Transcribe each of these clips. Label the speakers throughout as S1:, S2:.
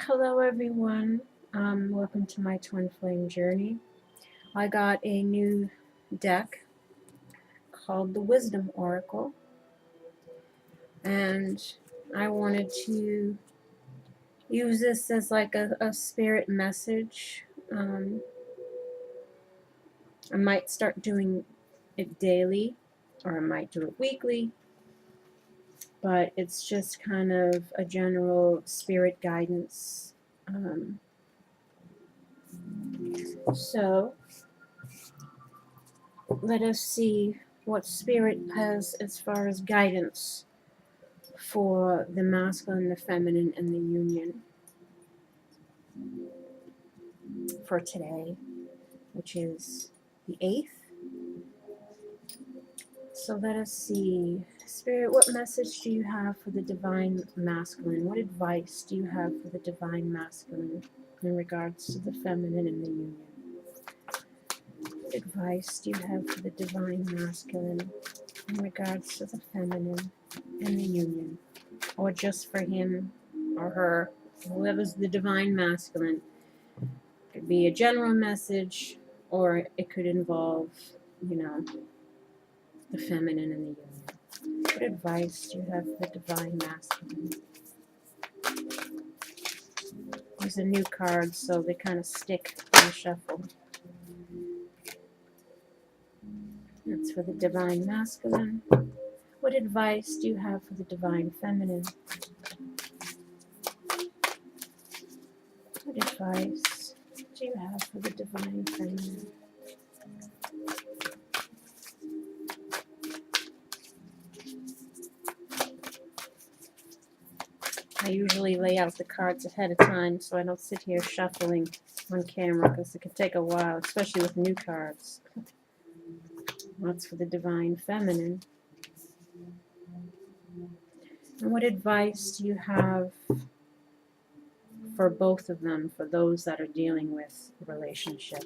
S1: Hello everyone, welcome to my twin flame journey. I got a new deck called the Wisdom Oracle, and I wanted to use this as like a spirit message. I might start doing it daily, or I might do it weekly, but it's just kind of a general spirit guidance. So let us see what spirit has as far as guidance for the masculine, the feminine, and the union for today, which is the 8th. So let us see. Spirit, what message do you have for the divine masculine? What advice do you have for the divine masculine in regards to the feminine and the union? What advice do you have for the divine masculine in regards to the feminine and the union? Or just for him or her, whoever's the divine masculine? It could be a general message, or it could involve, the feminine and the union. What advice do you have for the divine masculine? These are new cards, so they kind of stick in the shuffle. That's for the divine masculine. What advice do you have for the divine feminine? What advice do you have for the divine feminine? I usually lay out the cards ahead of time so I don't sit here shuffling on camera because it can take a while, especially with new cards. That's for the divine feminine. And what advice do you have for both of them, for those that are dealing with a relationship?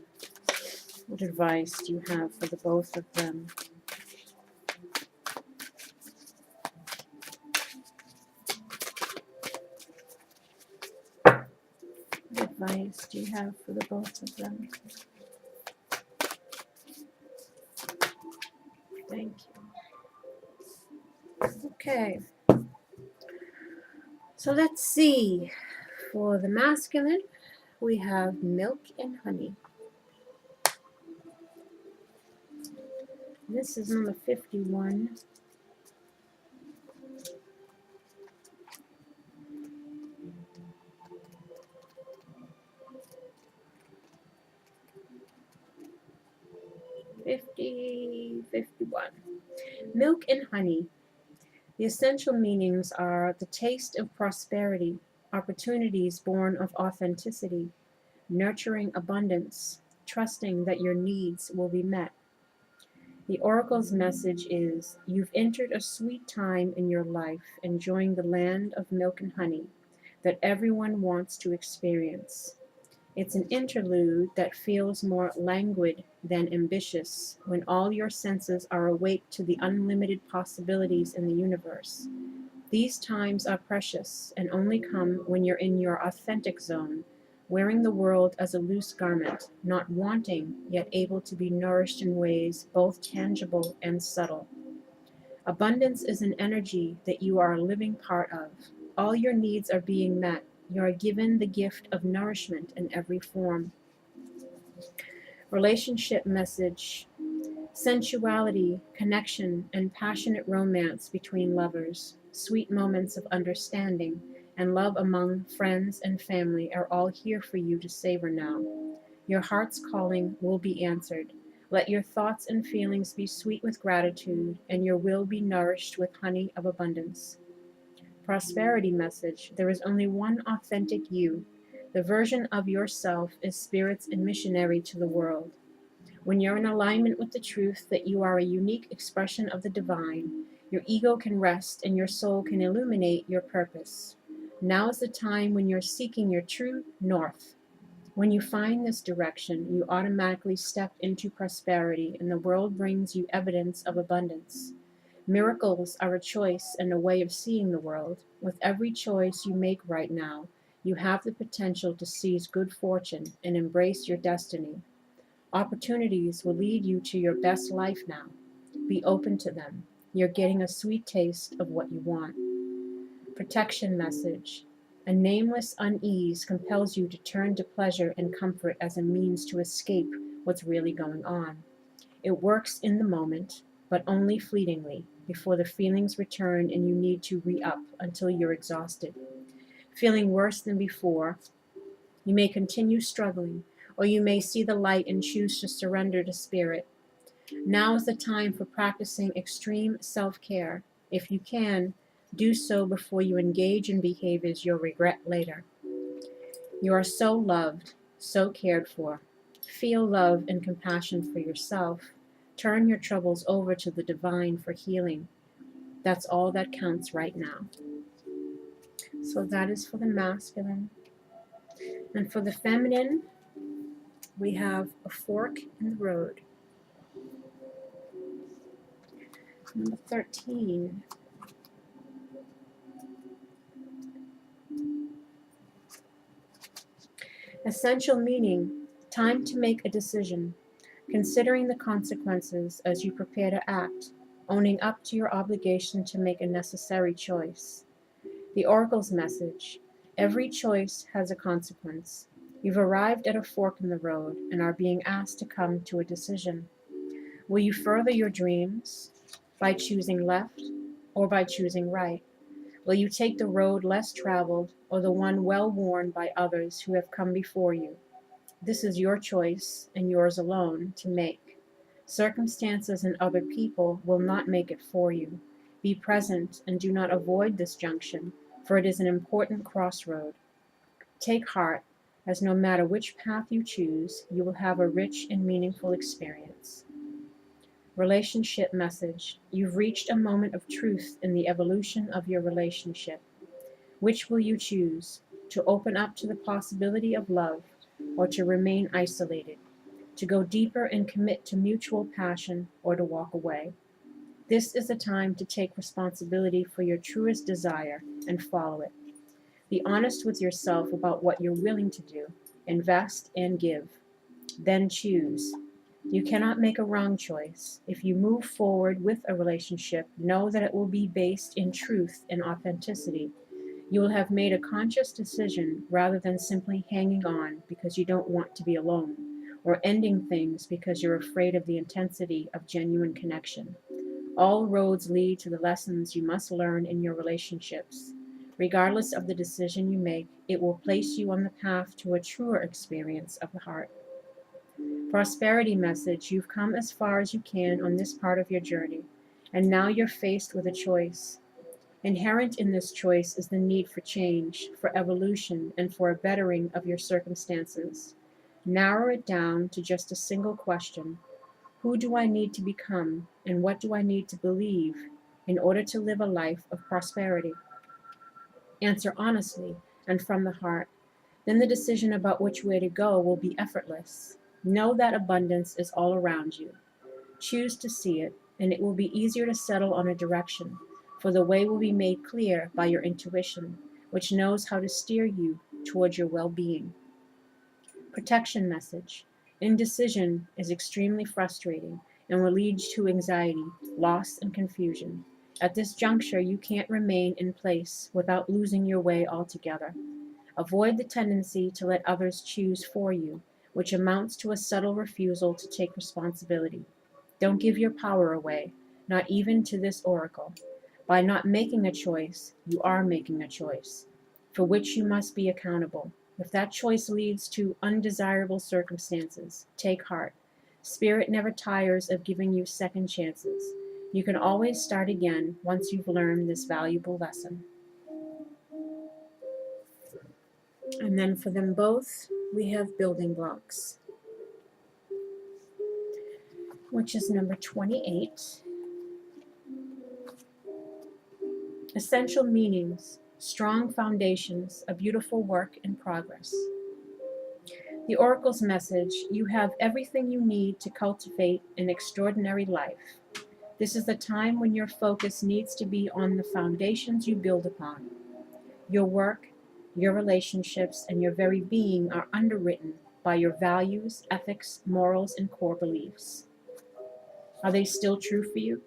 S1: What advice do you have for the both of them? What advice do you have for the both of them? Thank you. Okay. So let's see. For the masculine, we have milk and honey. This is number 51. '51. Milk and honey. The essential meanings are the taste of prosperity, opportunities born of authenticity, nurturing abundance, trusting that your needs will be met. The oracle's message is, you've entered a sweet time in your life, enjoying the land of milk and honey that everyone wants to experience. It's an interlude that feels more languid than ambitious when all your senses are awake to the unlimited possibilities in the universe. These times are precious and only come when you're in your authentic zone, wearing the world as a loose garment, not wanting, yet able to be nourished in ways both tangible and subtle. Abundance is an energy that you are a living part of. All your needs are being met. You are given the gift of nourishment in every form. Relationship message: sensuality, connection, and passionate romance between lovers, sweet moments of understanding, and love among friends and family are all here for you to savor now. Your heart's calling will be answered. Let your thoughts and feelings be sweet with gratitude, and your will be nourished with honey of abundance. Prosperity message: there is only one authentic you. The version of yourself is spirit's missionary to the world. When you're in alignment with the truth that you are a unique expression of the divine, your ego can rest and your soul can illuminate your purpose. Now is the time when you're seeking your true north. When you find this direction, you automatically step into prosperity, and the world brings you evidence of abundance. Miracles are a choice and a way of seeing the world. With every choice you make right now, You have the potential to seize good fortune and embrace your destiny. Opportunities will lead you to your best life now. Be open to them. You're getting a sweet taste of what you want. Protection message. A nameless unease compels you to turn to pleasure and comfort as a means to escape what's really going on. It works in the moment, but only fleetingly, before the feelings return and you need to re-up until you're exhausted. Feeling worse than before, you may continue struggling, or you may see the light and choose to surrender to spirit. Now is the time for practicing extreme self-care. If you can, do so before you engage in behaviors you'll regret later. You are so loved, so cared for. Feel love and compassion for yourself. Turn your troubles over to the divine for healing. That's all that counts right now. So that is for the masculine. And for the feminine, we have a fork in the road. Number 13. Essential meaning, time to make a decision, considering the consequences as you prepare to act, owning up to your obligation to make a necessary choice. The Oracle's message, every choice has a consequence. You've arrived at a fork in the road and are being asked to come to a decision. Will you further your dreams by choosing left or by choosing right? Will you take the road less traveled or the one well worn by others who have come before you? This is your choice and yours alone to make. Circumstances and other people will not make it for you. Be present and do not avoid this junction, for it is an important crossroad. Take heart, as no matter which path you choose, you will have a rich and meaningful experience. Relationship message. You've reached a moment of truth in the evolution of your relationship. Which will you choose? To open up to the possibility of love or to remain isolated? To go deeper and commit to mutual passion or to walk away? This is a time to take responsibility for your truest desire and follow it. Be honest with yourself about what you're willing to do. Invest and give. Then choose. You cannot make a wrong choice. If you move forward with a relationship, know that it will be based in truth and authenticity. You will have made a conscious decision rather than simply hanging on because you don't want to be alone, or ending things because you're afraid of the intensity of genuine connection. All roads lead to the lessons you must learn in your relationships. Regardless of the decision you make, it will place you on the path to a truer experience of the heart. Prosperity message, you've come as far as you can on this part of your journey, and now you're faced with a choice. Inherent in this choice is the need for change, for evolution, and for a bettering of your circumstances. Narrow it down to just a single question. Who do I need to become, and what do I need to believe in order to live a life of prosperity? Answer honestly and from the heart. Then the decision about which way to go will be effortless. Know that abundance is all around you. Choose to see it, and it will be easier to settle on a direction, for the way will be made clear by your intuition, which knows how to steer you towards your well-being. Protection message. Indecision is extremely frustrating and will lead to anxiety, loss, and confusion. At this juncture, you can't remain in place without losing your way altogether. Avoid the tendency to let others choose for you, which amounts to a subtle refusal to take responsibility. Don't give your power away, not even to this oracle. By not making a choice, you are making a choice, for which you must be accountable. If that choice leads to undesirable circumstances, take heart. Spirit never tires of giving you second chances. You can always start again once you've learned this valuable lesson. And then for them both, we have building blocks, which is number 28. Essential meanings, strong foundations, a beautiful work in progress. The Oracle's message, you have everything you need to cultivate an extraordinary life. This is the time when your focus needs to be on the foundations you build upon. Your work, Your relationships and your very being are underwritten by your values, ethics, morals, and core beliefs. Are they still true for you?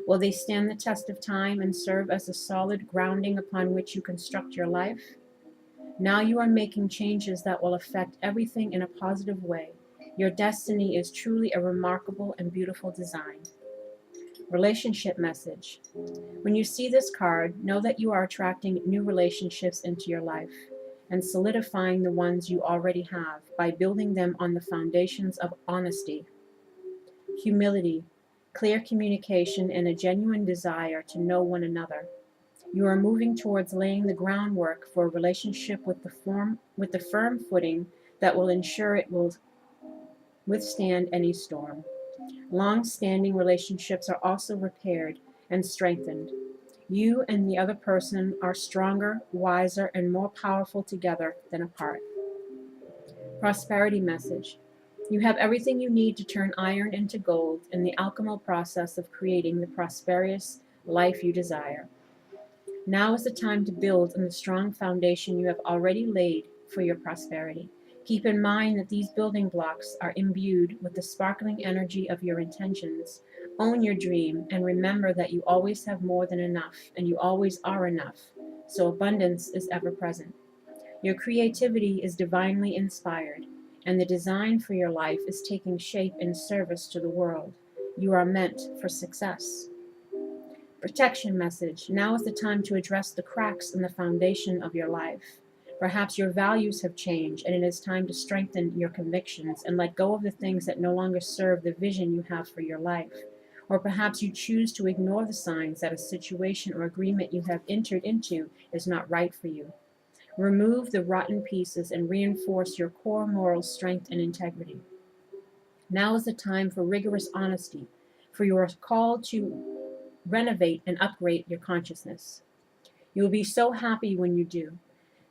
S1: Will they stand the test of time and serve as a solid grounding upon which you construct your life? Now you are making changes that will affect everything in a positive way. Your destiny is truly a remarkable and beautiful design. Relationship message. When you see this card, know that you are attracting new relationships into your life and solidifying the ones you already have by building them on the foundations of honesty, humility, clear communication, and a genuine desire to know one another. You are moving towards laying the groundwork for a relationship with the firm footing that will ensure it will withstand any storm. Long-standing relationships are also repaired and strengthened. You and the other person are stronger, wiser, and more powerful together than apart. Prosperity message. You have everything you need to turn iron into gold in the alchemical process of creating the prosperous life you desire. Now is the time to build on the strong foundation you have already laid for your prosperity. Keep in mind that these building blocks are imbued with the sparkling energy of your intentions. Own your dream and remember that you always have more than enough and you always are enough, so abundance is ever present. Your creativity is divinely inspired, and the design for your life is taking shape in service to the world. You are meant for success. Protection message. Now is the time to address the cracks in the foundation of your life. Perhaps your values have changed, and it is time to strengthen your convictions and let go of the things that no longer serve the vision you have for your life. Or perhaps you choose to ignore the signs that a situation or agreement you have entered into is not right for you. Remove the rotten pieces and reinforce your core moral strength and integrity. Now is the time for rigorous honesty, for you are called to renovate and upgrade your consciousness. You will be so happy when you do.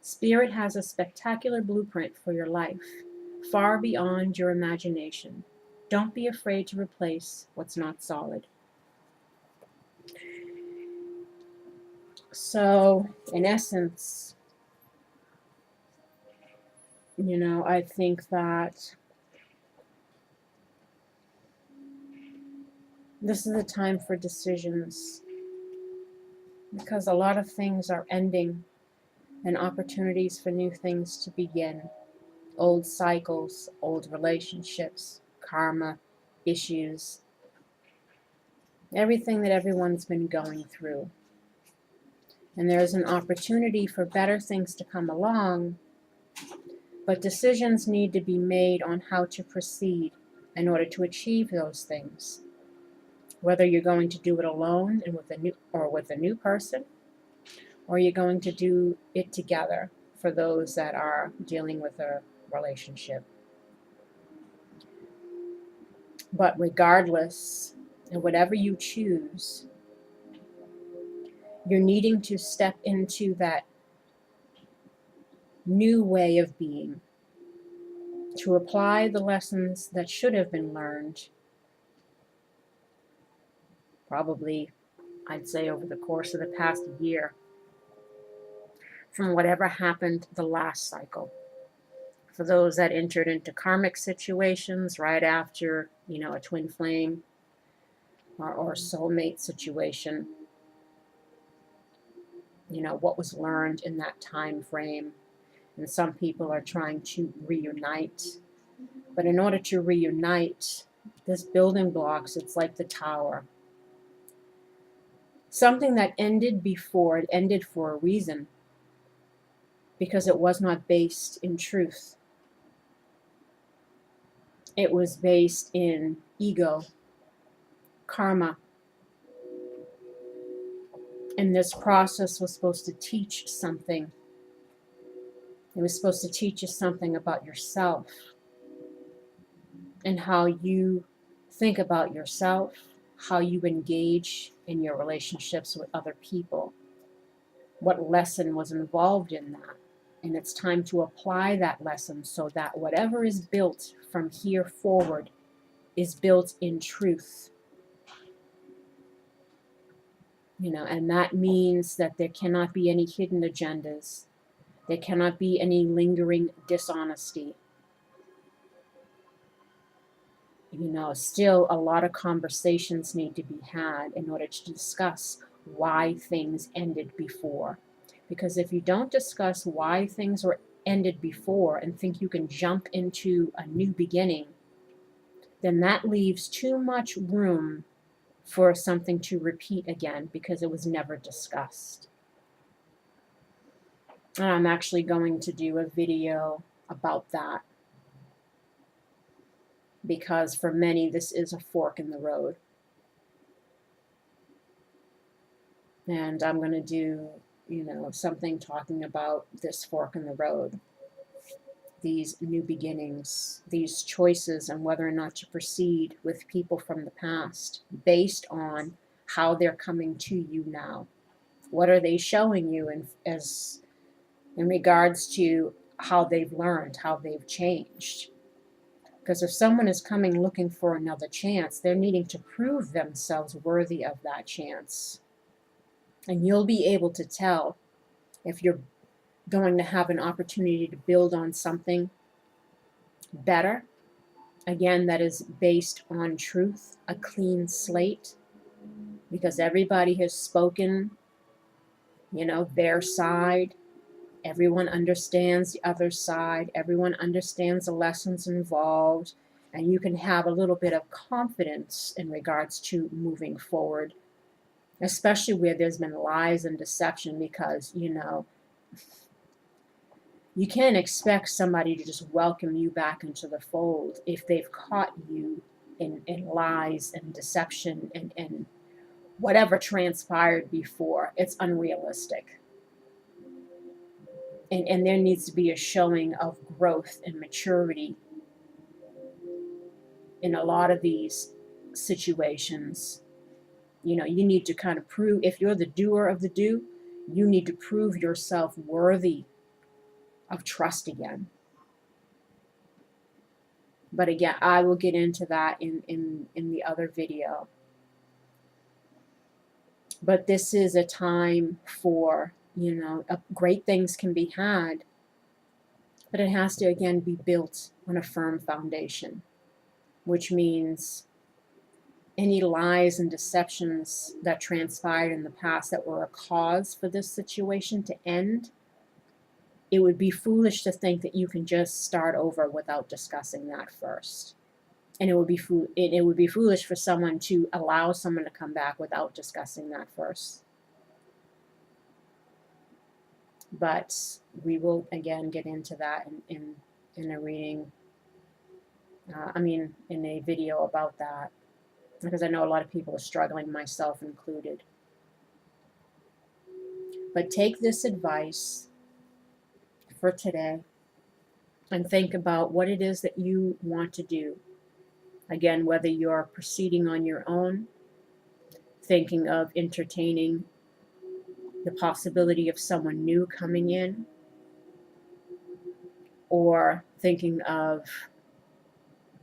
S1: Spirit has a spectacular blueprint for your life, far beyond your imagination. Don't be afraid to replace what's not solid. So, in essence, I think that this is the time for decisions because a lot of things are ending and opportunities for new things to begin. Old cycles, old relationships, karma, issues, everything that everyone's been going through. And there's an opportunity for better things to come along, but decisions need to be made on how to proceed in order to achieve those things. Whether you're going to do it alone and with a new person, or you're going to do it together for those that are dealing with a relationship. But regardless, and whatever you choose, you're needing to step into that new way of being, to apply the lessons that should have been learned, probably, I'd say, over the course of the past year, from whatever happened the last cycle. For those that entered into karmic situations right after, a twin flame or soulmate situation, what was learned in that time frame. And some people are trying to reunite. But in order to reunite, this building blocks, it's like the tower. Something that ended before, it ended for a reason, because it was not based in truth. It was based in ego, karma. And this process was supposed to teach something. It was supposed to teach you something about yourself and how you think about yourself, how you engage in your relationships with other people. What lesson was involved in that? And it's time to apply that lesson so that whatever is built from here forward is built in truth. And that means that there cannot be any hidden agendas. There cannot be any lingering dishonesty. You know, still a lot of conversations need to be had in order to discuss why things ended before. Because if you don't discuss why things were ended before and think you can jump into a new beginning, then that leaves too much room for something to repeat again because it was never discussed. And I'm actually going to do a video about that, because for many this is a fork in the road. And I'm going to do, you know, something talking about this fork in the road, these new beginnings, these choices, and whether or not to proceed with people from the past based on how they're coming to you now. What are they showing you in regards to how they've learned, how they've changed? Because if someone is coming looking for another chance, they're needing to prove themselves worthy of that chance. And you'll be able to tell if you're going to have an opportunity to build on something better, again, that is based on truth, a clean slate, because everybody has spoken, you know, their side. Everyone understands the other side. Everyone understands the lessons involved. And you can have a little bit of confidence in regards to moving forward, especially where there's been lies and deception, because, you know, you can't expect somebody to just welcome you back into the fold if they've caught you in lies and deception and whatever transpired before. It's unrealistic. And there needs to be a showing of growth and maturity in a lot of these situations. You know, you need to kind of prove, if you're the doer of the do, you need to prove yourself worthy of trust again. But again, I will get into that in the other video. But this is a time for, you know, great things can be had, but it has to, again, be built on a firm foundation, which means any lies and deceptions that transpired in the past that were a cause for this situation to end, it would be foolish to think that you can just start over without discussing that first. And it would be foolish for someone to allow someone to come back without discussing that first. But we will, again, get into that in a reading, in a video about that, because I know a lot of people are struggling, myself included. But take this advice for today and think about what it is that you want to do. Again, whether you're proceeding on your own, thinking of entertaining the possibility of someone new coming in, or thinking of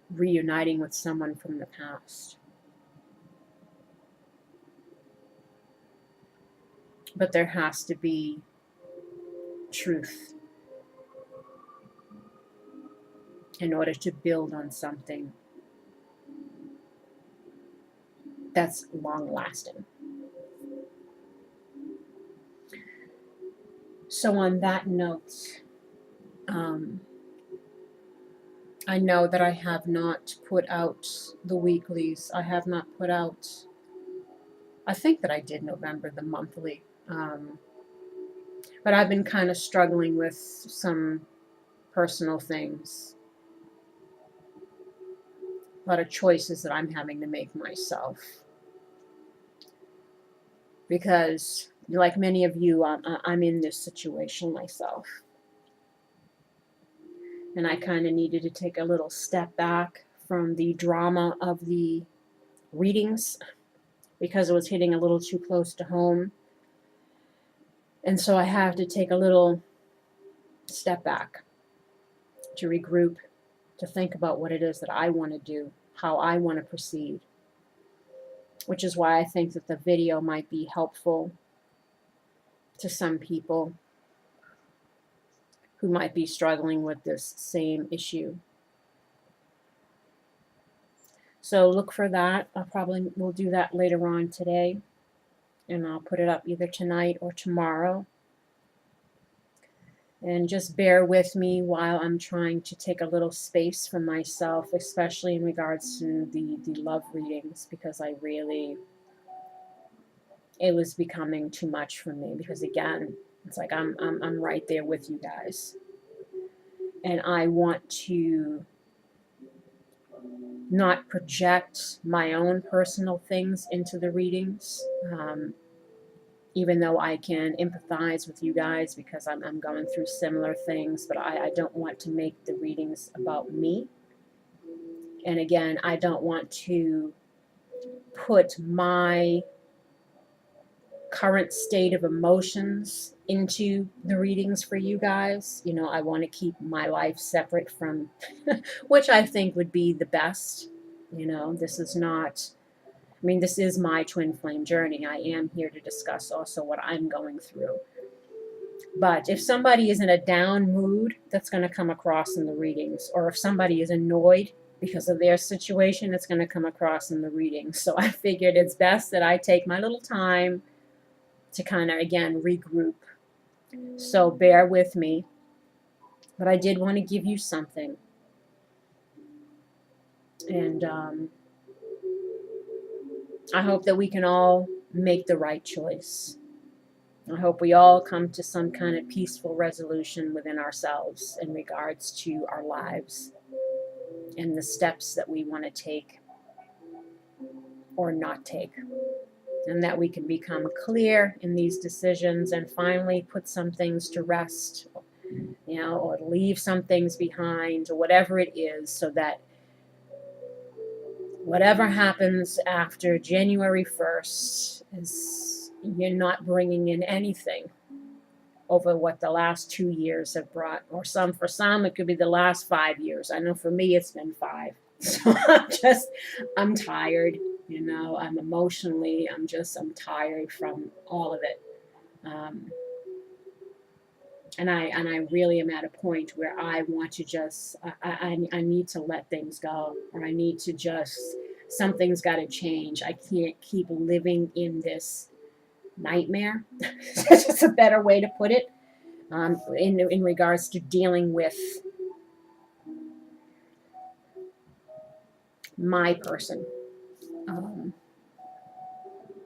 S1: reuniting with someone from the past. But there has to be truth in order to build on something that's long lasting. So on that note, I know that I have not put out the weeklies. I have not put out, I think that I did November, the monthly. But I've been kind of struggling with some personal things. A lot of choices that I'm having to make myself. Because, like many of you, I'm in this situation myself. And I kind of needed to take a little step back from the drama of the readings, because it was hitting a little too close to home. And so I have to take a little step back to regroup, to think about what it is that I want to do, how I want to proceed. Which is why I think that the video might be helpful to some people. who might be struggling with this same issue. So look for that. I probably will do that later on today, and I'll put it up either tonight or tomorrow. And just bear with me while I'm trying to take a little space for myself, especially in regards to the love readings, because it was becoming too much for me, because again, it's like I'm right there with you guys. And I want to not project my own personal things into the readings, even though I can empathize with you guys because I'm going through similar things, but I don't want to make the readings about me. And again, I don't want to put my current state of emotions into the readings for you guys. You know, I want to keep my life separate from, which I think would be the best. You know, this is not, I mean, this is my twin flame journey. I am here to discuss also what I'm going through. But if somebody is in a down mood, that's going to come across in the readings. Or if somebody is annoyed because of their situation, it's going to come across in the readings. So I figured it's best that I take my little time to kind of, again, regroup. So bear with me. But I did want to give you something. And I hope that we can all make the right choice. I hope we all come to some kind of peaceful resolution within ourselves in regards to our lives and the steps that we want to take or not take. And that we can become clear in these decisions and finally put some things to rest, you know, or leave some things behind, or whatever it is, so that whatever happens after January 1st is you're not bringing in anything over what the last 2 years have brought, or for some it could be the last 5 years. I know for me it's been 5. So I'm tired, you know, I'm tired from all of it. And I really am at a point where I want to just, I need to let things go, or I need to just, something's got to change. I can't keep living in this nightmare. That's just a better way to put it, in regards to dealing with my person.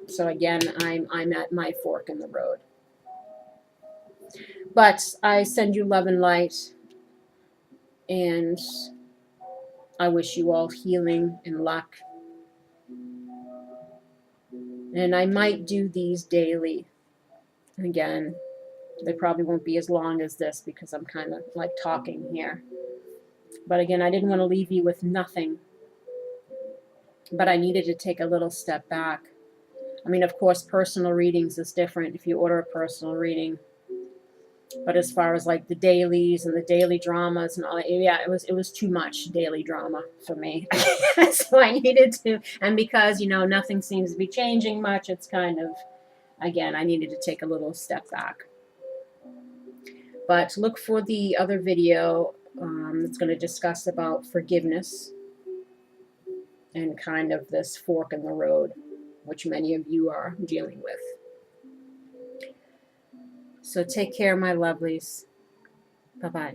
S1: So again, I'm at my fork in the road. But I send you love and light, and I wish you all healing and luck. And I might do these daily. Again, they probably won't be as long as this because I'm kind of like talking here. But again, I didn't want to leave you with nothing. But I needed to take a little step back. I mean, of course, personal readings is different if you order a personal reading. But as far as like the dailies and the daily dramas and all that, yeah, it was too much daily drama for me. So I needed to, and because, you know, nothing seems to be changing much, it's kind of, again, I needed to take a little step back. But look for the other video that's going to discuss about forgiveness and kind of this fork in the road, which many of you are dealing with. So take care, my lovelies. Bye-bye.